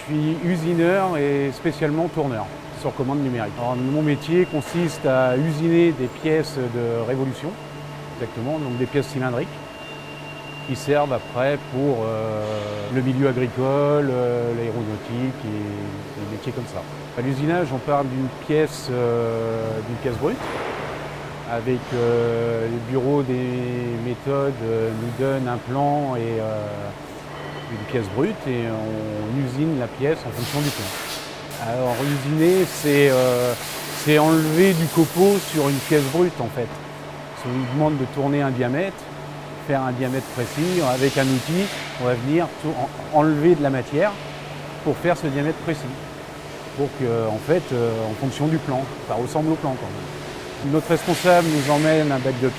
suis usineur et spécialement tourneur sur commande numérique. Alors, mon métier consiste à usiner des pièces de révolution, exactement, donc des pièces cylindriques qui servent après pour le milieu agricole, l'aéronautique et des métiers comme ça. À l'usinage, on parle d'une pièce brute, avec les bureaux des méthodes nous donnent un plan et une pièce brute et on usine la pièce en fonction du plan. Alors usiner, c'est enlever du copeau sur une pièce brute en fait. Si on nous demande de tourner un diamètre, faire un diamètre précis, avec un outil, on va venir enlever de la matière pour faire ce diamètre précis. Pour que, en fait, en fonction du plan, ça ressemble au plan quand même. Notre responsable nous emmène un pack de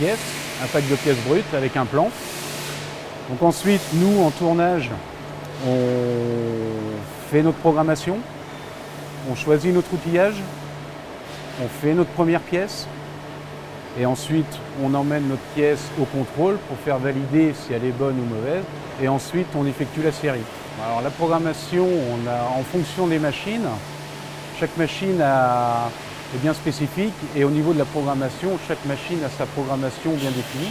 pièces brutes avec un plan. Donc ensuite, nous, en tournage, on fait notre programmation, on choisit notre outillage, on fait notre première pièce, et ensuite, on emmène notre pièce au contrôle pour faire valider si elle est bonne ou mauvaise, et ensuite, on effectue la série. Alors la programmation, en fonction des machines, chaque machine est bien spécifique, et au niveau de la programmation, chaque machine a sa programmation bien définie.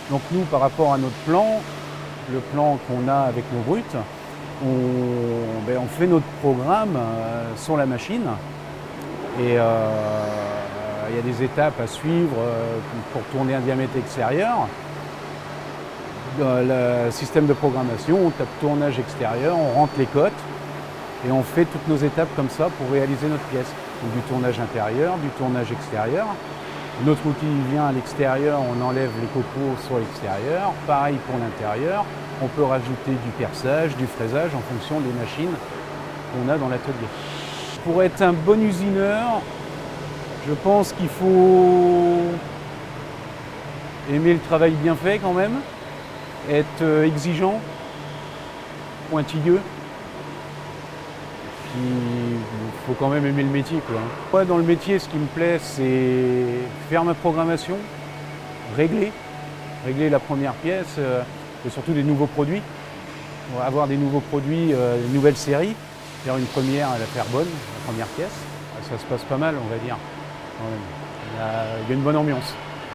Donc nous, par rapport à notre plan, le plan qu'on a avec nos brutes, on fait notre programme sur la machine et il y a des étapes à suivre pour tourner un diamètre extérieur. Dans le système de programmation, on tape tournage extérieur, on rentre les cotes et on fait toutes nos étapes comme ça pour réaliser notre pièce. Donc, du tournage intérieur, du tournage extérieur. Notre outil vient à l'extérieur, on enlève les copeaux sur l'extérieur. Pareil pour l'intérieur. On peut rajouter du perçage, du fraisage en fonction des machines qu'on a dans l'atelier. Pour être un bon usineur, je pense qu'il faut aimer le travail bien fait quand même, être exigeant, pointilleux. Il faut quand même aimer le métier, quoi. Moi, dans le métier, ce qui me plaît, c'est faire ma programmation, régler la première pièce, et surtout des nouveaux produits. On va avoir des nouveaux produits, des nouvelles séries, faire une première et la faire bonne, la première pièce. Ça se passe pas mal, on va dire. Il y a une bonne ambiance.